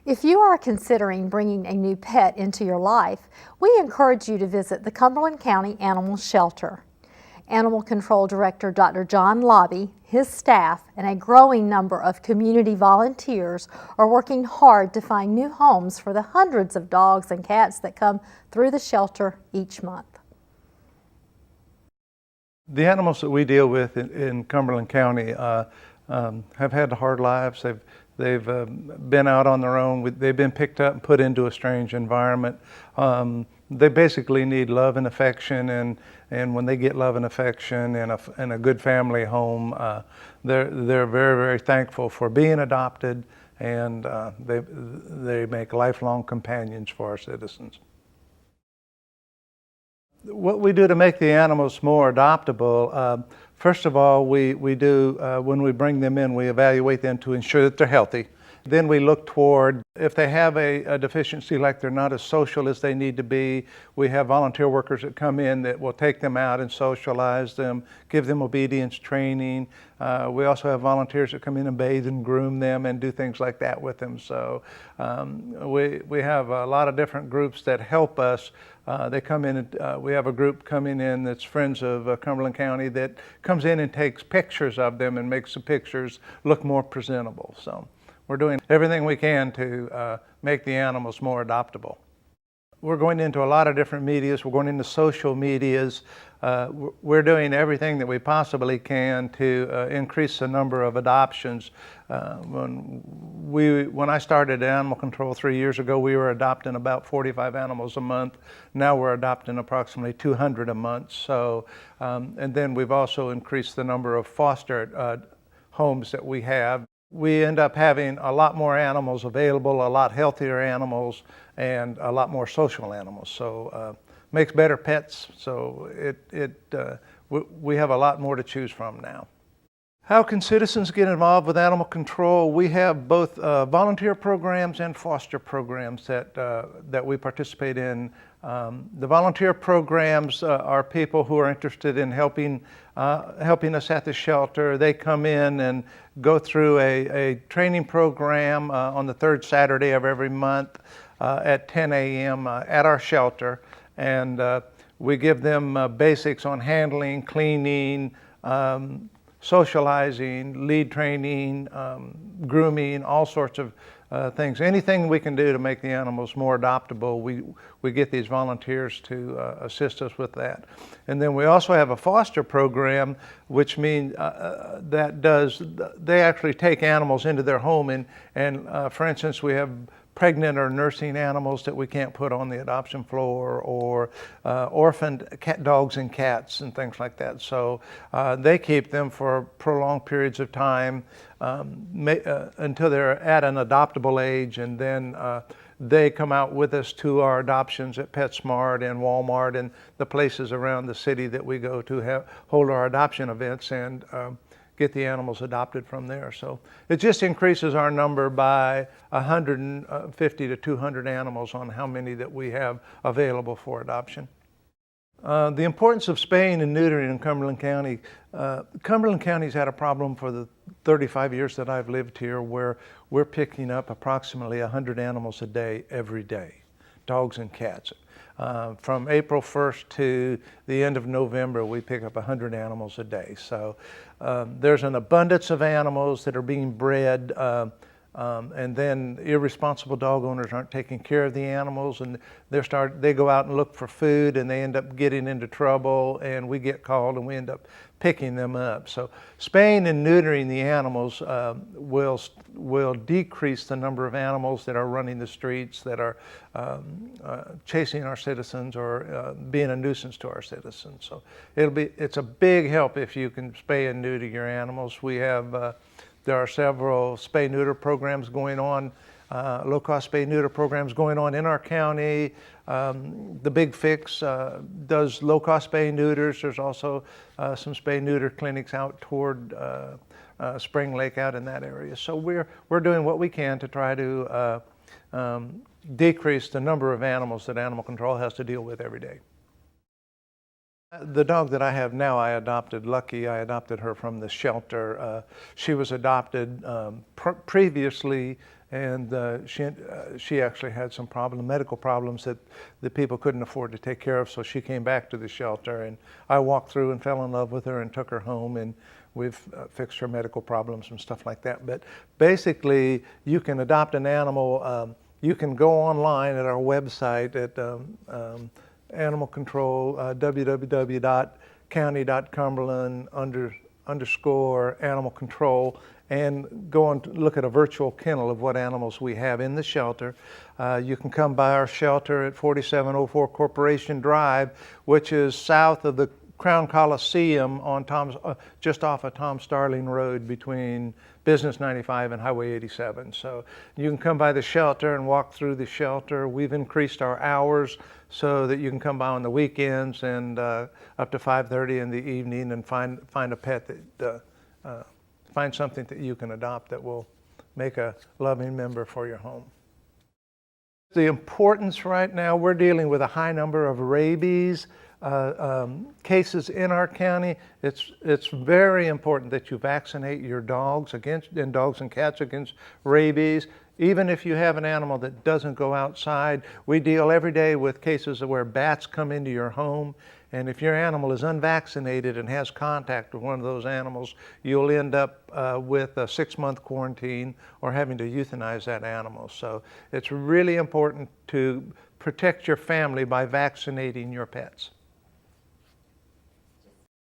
If you are considering bringing a new pet into your life, we encourage you to visit the Cumberland County Animal Shelter. Animal Control Director Dr. John Lauby, his staff, and a growing number of community volunteers are working hard to find new homes for the hundreds of dogs and cats that come through the shelter each month. The animals that we deal with in Cumberland County have had hard lives. They've been out on their own. They've been picked up and put into a strange environment. They basically need love and affection, and when they get love and affection in a good family home, they're very, very thankful for being adopted, and they make lifelong companions for our citizens. What we do to make the animals more adoptable, first of all, we do, when we bring them in, we evaluate them to ensure that they're healthy. Then we look toward, if they have a deficiency, like they're not as social as they need to be, we have volunteer workers that come in that will take them out and socialize them, give them obedience training. We also have volunteers that come in and bathe and groom them and do things like that with them. So we have a lot of different groups that help us. They come in, we have a group coming in that's Friends of Cumberland County that comes in and takes pictures of them and makes the pictures look more presentable. So we're doing everything we can to make the animals more adoptable. We're going into a lot of different medias. We're going into social medias. We're doing everything that we possibly can to increase the number of adoptions. When I started animal control 3 years ago, we were adopting about 45 animals a month. Now we're adopting approximately 200 a month. So, and then we've also increased the number of foster homes that we have. We end up having a lot more animals available, a lot healthier animals, and a lot more social animals. So makes better pets. So we have a lot more to choose from now. How can citizens get involved with animal control? We have both volunteer programs and foster programs that we participate in. The volunteer programs are people who are interested in helping us at the shelter. They come in and go through a training program on the third Saturday of every month at 10 a.m. At our shelter. And we give them basics on handling, cleaning, socializing, lead training, grooming, all sorts of things. Anything we can do to make the animals more adoptable, we get these volunteers to assist us with that. And then we also have a foster program, which means they actually take animals into their home, and for instance, we have pregnant or nursing animals that we can't put on the adoption floor, or orphaned dogs and cats and things like that. So they keep them for prolonged periods of time until they're at an adoptable age, and then they come out with us to our adoptions at PetSmart and Walmart and the places around the city that we go to hold our adoption events, and get the animals adopted from there. So it just increases our number by 150 to 200 animals on how many that we have available for adoption. The importance of spaying and neutering in Cumberland County. Cumberland County's had a problem for the 35 years that I've lived here, where we're picking up approximately 100 animals a day, every day, dogs and cats. From April 1st to the end of November, we pick up 100 animals a day. So there's an abundance of animals that are being bred, and then irresponsible dog owners aren't taking care of the animals, and they go out and look for food, and they end up getting into trouble, and we get called and we end up picking them up. So spaying and neutering the animals will decrease the number of animals that are running the streets, that are chasing our citizens or being a nuisance to our citizens. So it's a big help if you can spay and neuter your animals. We have there are several spay-neuter programs going on, low-cost spay-neuter programs going on in our county. The Big Fix does low-cost spay-neuters. There's also some spay-neuter clinics out toward Spring Lake, out in that area. So we're doing what we can to try to decrease the number of animals that animal control has to deal with every day. The dog that I have now, I adopted Lucky. I adopted her from the shelter. She was adopted previously and she actually had some medical problems that the people couldn't afford to take care of, so she came back to the shelter, and I walked through and fell in love with her and took her home, and we've fixed her medical problems and stuff like that. But basically, you can adopt an animal. You can go online at our website at animal control, www.county.cumberland_animal control, and go and look at a virtual kennel of what animals we have in the shelter. You can come by our shelter at 4704 Corporation Drive, which is south of the Crown Coliseum on just off of Tom Starling Road between Business 95 and Highway 87. So you can come by the shelter and walk through the shelter. We've increased our hours so that you can come by on the weekends and up to 5:30 in the evening and find a pet that find something that you can adopt that will make a loving member for your home. The importance right now, we're dealing with a high number of rabies cases in our county. It's very important that you vaccinate your dogs and cats against rabies. Even if you have an animal that doesn't go outside, we deal every day with cases where bats come into your home, and if your animal is unvaccinated and has contact with one of those animals, you'll end up with a 6-month quarantine or having to euthanize that animal. So it's really important to protect your family by vaccinating your pets.